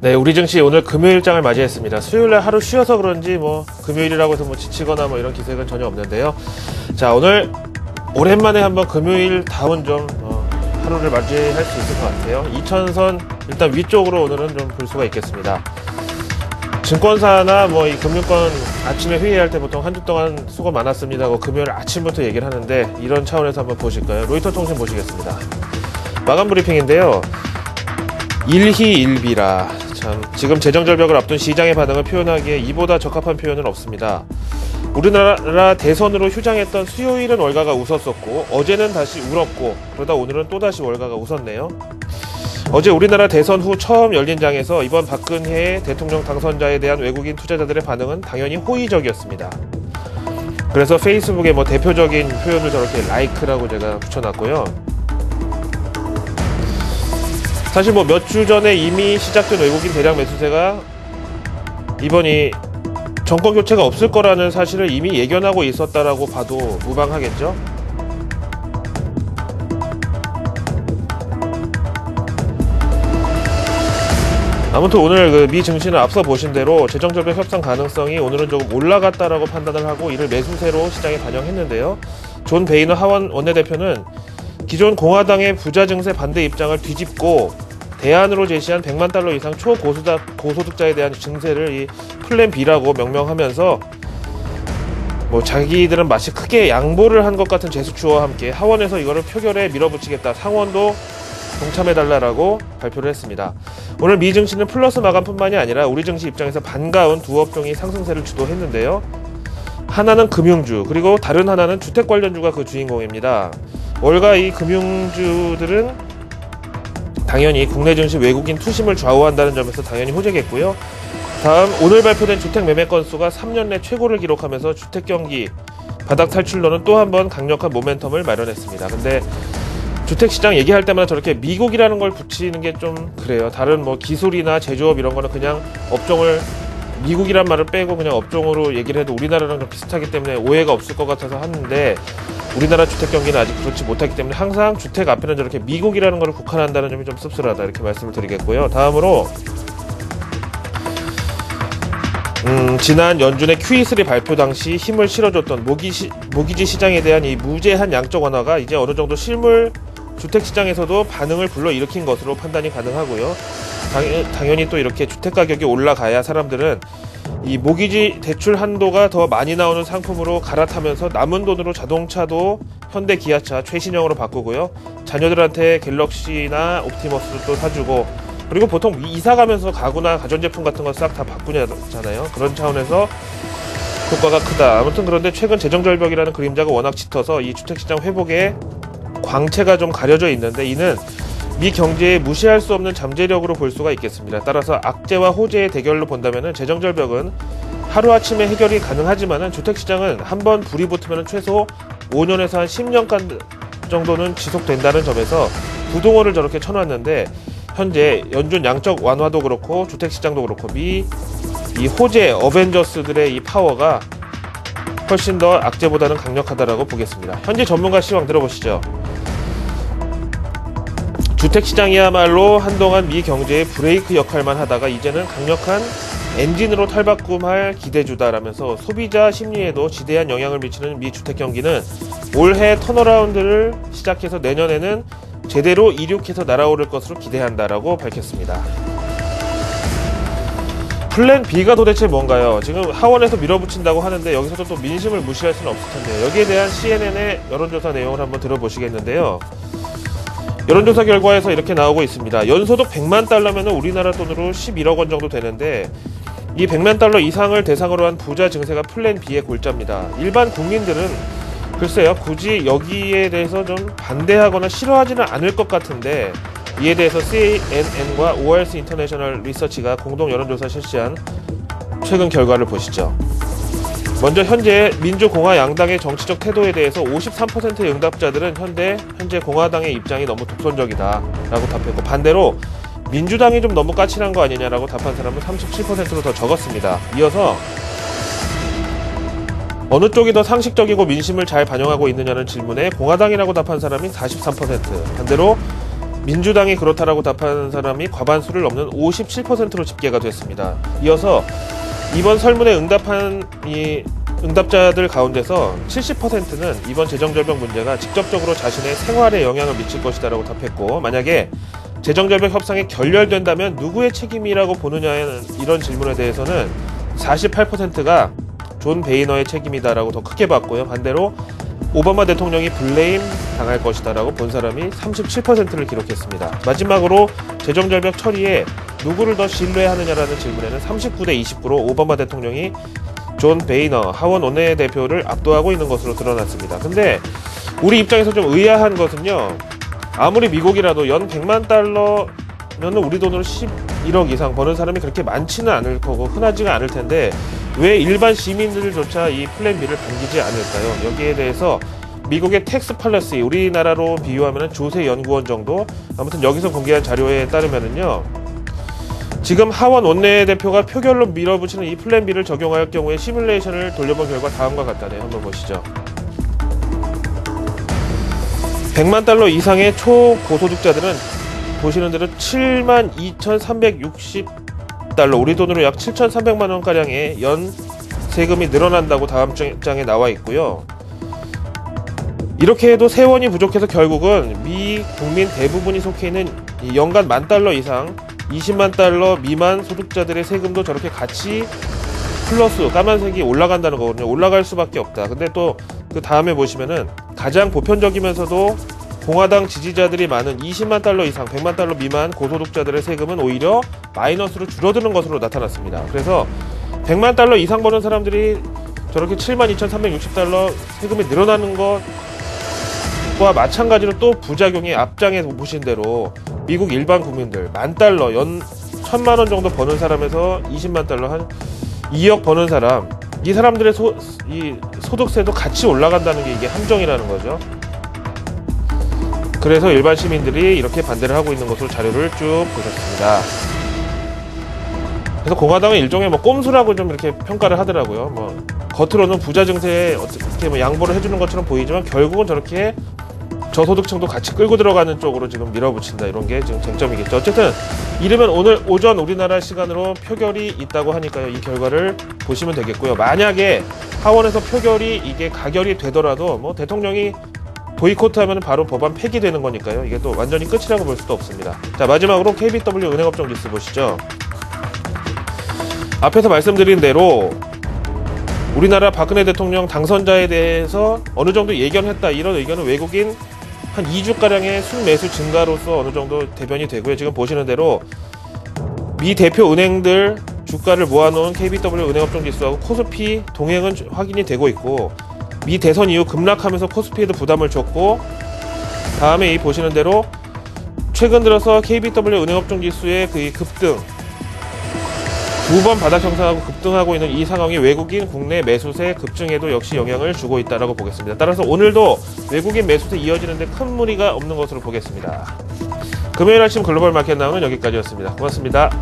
네, 우리 증시 오늘 금요일장을 맞이했습니다. 수요일날 하루 쉬어서 그런지 금요일이라고 해서 지치거나 이런 기색은 전혀 없는데요. 자, 오늘 오랜만에 한번 금요일다운 좀 하루를 맞이할 수 있을 것 같아요. 2000선 일단 위쪽으로 오늘은 좀 볼 수가 있겠습니다. 증권사나 이 금융권 아침에 회의할 때 보통 한 주 동안 수고 많았습니다 하고 금요일 아침부터 얘기를 하는데, 이런 차원에서 한번 보실까요? 로이터 통신 보시겠습니다. 마감 브리핑인데요. 일희일비라. 참, 지금 재정절벽을 앞둔 시장의 반응을 표현하기에 이보다 적합한 표현은 없습니다. 우리나라 대선으로 휴장했던 수요일은 월가가 웃었었고, 어제는 다시 울었고, 그러다 오늘은 또다시 월가가 웃었네요. 어제 우리나라 대선 후 처음 열린 장에서 이번 박근혜 대통령 당선자에 대한 외국인 투자자들의 반응은 당연히 호의적이었습니다. 그래서 페이스북에 대표적인 표현을 저렇게 라이크라고 제가 붙여놨고요. 사실 몇 주 전에 이미 시작된 외국인 대량 매수세가 이번이 정권 교체가 없을 거라는 사실을 이미 예견하고 있었다라고 봐도 무방하겠죠. 아무튼 오늘 미 증시는 앞서 보신 대로 재정절벽 협상 가능성이 오늘은 조금 올라갔다라고 판단을 하고, 이를 매수세로 시장에 반영했는데요. 존 베이너 하원 원내대표는 기존 공화당의 부자 증세 반대 입장을 뒤집고 대안으로 제시한 100만 달러 이상 초고소득자에 대한 증세를 이 플랜 B라고 명명하면서 자기들은 마치 크게 양보를 한 것 같은 제스처와 함께 하원에서 이거를 표결에 밀어붙이겠다, 상원도 동참해달라고 발표를 했습니다. 오늘 미 증시는 플러스 마감뿐만이 아니라 우리 증시 입장에서 반가운 두 업종이 상승세를 주도했는데요. 하나는 금융주, 그리고 다른 하나는 주택 관련주가 그 주인공입니다. 월가 이 금융주들은 당연히 국내 증시 외국인 투심을 좌우한다는 점에서 당연히 호재겠고요. 다음, 오늘 발표된 주택 매매 건수가 3년 내 최고를 기록하면서 주택 경기 바닥 탈출로는 또 한 번 강력한 모멘텀을 마련했습니다. 근데 주택시장 얘기할 때마다 저렇게 미국이라는 걸 붙이는 게 좀 그래요. 다른 기술이나 제조업 이런 거는 그냥 업종을 미국이란 말을 빼고 그냥 업종으로 얘기를 해도 우리나라랑 좀 비슷하기 때문에 오해가 없을 것 같아서 하는데, 우리나라 주택 경기는 아직 그렇지 못하기 때문에 항상 주택 앞에는 저렇게 미국이라는 걸 국한한다는 점이 좀 씁쓸하다, 이렇게 말씀을 드리겠고요. 다음으로 지난 연준의 QE3 발표 당시 힘을 실어줬던 모기지 시장에 대한 이 무제한 양적 완화가 이제 어느 정도 실물 주택시장에서도 반응을 불러일으킨 것으로 판단이 가능하고요. 당연히 또 이렇게 주택 가격이 올라가야 사람들은 이 모기지 대출 한도가 더 많이 나오는 상품으로 갈아타면서 남은 돈으로 자동차도 현대 기아차 최신형으로 바꾸고요. 자녀들한테 갤럭시나 옵티머스도 또 사주고, 그리고 보통 이사 가면서 가구나 가전제품 같은 거 싹 다 바꾸잖아요. 그런 차원에서 효과가 크다. 아무튼 그런데 최근 재정절벽이라는 그림자가 워낙 짙어서 이 주택시장 회복에 광채가 좀 가려져 있는데, 이는 미 경제에 무시할 수 없는 잠재력으로 볼 수가 있겠습니다. 따라서 악재와 호재의 대결로 본다면 재정절벽은 하루아침에 해결이 가능하지만 주택시장은 한번 불이 붙으면 최소 5년에서 한 10년간 정도는 지속된다는 점에서 부동어를 저렇게 쳐놨는데, 현재 연준 양적 완화도 그렇고 주택시장도 그렇고 이 호재 어벤져스들의 이 파워가 훨씬 더 악재보다는 강력하다라고 보겠습니다. 현재 전문가 시황 들어보시죠. 주택시장이야말로 한동안 미 경제의 브레이크 역할만 하다가 이제는 강력한 엔진으로 탈바꿈할 기대주다라면서 소비자 심리에도 지대한 영향을 미치는 미 주택 경기는 올해 턴어라운드를 시작해서 내년에는 제대로 이륙해서 날아오를 것으로 기대한다라고 밝혔습니다. 플랜 B가 도대체 뭔가요? 지금 하원에서 밀어붙인다고 하는데 여기서도 또 민심을 무시할 수는 없을 텐데요. 여기에 대한 CNN의 여론조사 내용을 한번 들어보시겠는데요. 여론조사 결과에서 이렇게 나오고 있습니다. 연소득 100만 달러면 우리나라 돈으로 11억 원 정도 되는데, 이 100만 달러 이상을 대상으로 한 부자 증세가 플랜 B의 골자입니다. 일반 국민들은 글쎄요, 굳이 여기에 대해서 좀 반대하거나 싫어하지는 않을 것 같은데, 이에 대해서 CNN과 ORS 인터내셔널 리서치가 공동 여론조사 실시한 최근 결과를 보시죠. 먼저 현재 민주공화 양당의 정치적 태도에 대해서 53%의 응답자들은 현재 공화당의 입장이 너무 독선적이다 라고 답했고, 반대로 민주당이 좀 너무 까칠한 거 아니냐라고 답한 사람은 37%로 더 적었습니다. 이어서 어느 쪽이 더 상식적이고 민심을 잘 반영하고 있느냐는 질문에 공화당이라고 답한 사람이 43%, 반대로 민주당이 그렇다라고 답하는 사람이 과반수를 넘는 57%로 집계가 됐습니다. 이어서 이번 설문에 응답한 이 응답자들 가운데서 70%는 이번 재정절벽 문제가 직접적으로 자신의 생활에 영향을 미칠 것이다라고 답했고, 만약에 재정절벽 협상이 결렬된다면 누구의 책임이라고 보느냐는 이런 질문에 대해서는 48%가 존 베이너의 책임이다라고 더 크게 봤고요. 반대로 오바마 대통령이 블레임 당할 것이다라고 본 사람이 37%를 기록했습니다. 마지막으로 재정절벽 처리에 누구를 더 신뢰하느냐라는 질문에는 39대 29로 오바마 대통령이 존 베이너 하원 원내대표를 압도하고 있는 것으로 드러났습니다. 근데 우리 입장에서 좀 의아한 것은요, 아무리 미국이라도 연 100만 달러면은 우리 돈으로 11억 이상 버는 사람이 그렇게 많지는 않을 거고 흔하지가 않을 텐데 왜 일반 시민들조차 이 플랜 B를 반기지 않을까요? 여기에 대해서 미국의 텍스 팔러시, 우리나라로 비유하면 조세 연구원 정도, 아무튼 여기서 공개한 자료에 따르면은요, 지금 하원 원내대표가 표결로 밀어붙이는 이 플랜 B를 적용할 경우에 시뮬레이션을 돌려본 결과 다음과 같다네요. 한번 보시죠. 100만 달러 이상의 초고소득자들은 보시는 대로 72,360달러, 우리 돈으로 약 7,300만 원가량의 연 세금이 늘어난다고 다음 장에 나와 있고요. 이렇게 해도 세원이 부족해서 결국은 미 국민 대부분이 속해 있는 연간 10,000달러 이상 20만 달러 미만 소득자들의 세금도 저렇게 같이 플러스 까만색이 올라간다는 거거든요. 올라갈 수밖에 없다. 근데 또 그 다음에 보시면은 가장 보편적이면서도 공화당 지지자들이 많은 20만 달러 이상 100만 달러 미만 고소득자들의 세금은 오히려 마이너스로 줄어드는 것으로 나타났습니다. 그래서 100만 달러 이상 버는 사람들이 저렇게 72,360달러 세금이 늘어나는 것과 마찬가지로 또 부작용이 앞장에 보신 대로 미국 일반 국민들 10,000달러 연 1,000만 원 정도 버는 사람에서 20만 달러 한 2억 버는 사람, 이 사람들의 이 소득세도 같이 올라간다는 게 이게 함정이라는 거죠. 그래서 일반 시민들이 이렇게 반대를 하고 있는 것으로 자료를 쭉 보셨습니다. 그래서 공화당은 일종의 꼼수라고 좀 이렇게 평가를 하더라고요. 겉으로는 부자 증세에 어떻게 양보를 해주는 것처럼 보이지만 결국은 저렇게 저소득층도 같이 끌고 들어가는 쪽으로 지금 밀어붙인다, 이런 게 지금 쟁점이겠죠. 어쨌든 이르면 오늘 오전 우리나라 시간으로 표결이 있다고 하니까요, 이 결과를 보시면 되겠고요. 만약에 하원에서 표결이 이게 가결이 되더라도 대통령이 보이콧하면 바로 법안 폐기되는 거니까요. 이게 또 완전히 끝이라고 볼 수도 없습니다. 자, 마지막으로 KBW 은행업종 지수 보시죠. 앞에서 말씀드린 대로 우리나라 박근혜 대통령 당선자에 대해서 어느 정도 예견했다, 이런 의견은 외국인 한 2주가량의 순매수 증가로서 어느 정도 대변이 되고요. 지금 보시는 대로 미 대표 은행들 주가를 모아놓은 KBW 은행업종 지수하고 코스피 동행은 확인이 되고 있고, 미 대선 이후 급락하면서 코스피에도 부담을 줬고, 다음에 이 보시는 대로 최근 들어서 KBW 은행업종 지수의 그 급등, 두 번 바닥 형성하고 급등하고 있는 이 상황이 외국인 국내 매수세 급증에도 역시 영향을 주고 있다고 보겠습니다. 따라서 오늘도 외국인 매수세 이어지는데 큰 무리가 없는 것으로 보겠습니다. 금요일 아침 글로벌 마켓 나오는 여기까지였습니다. 고맙습니다.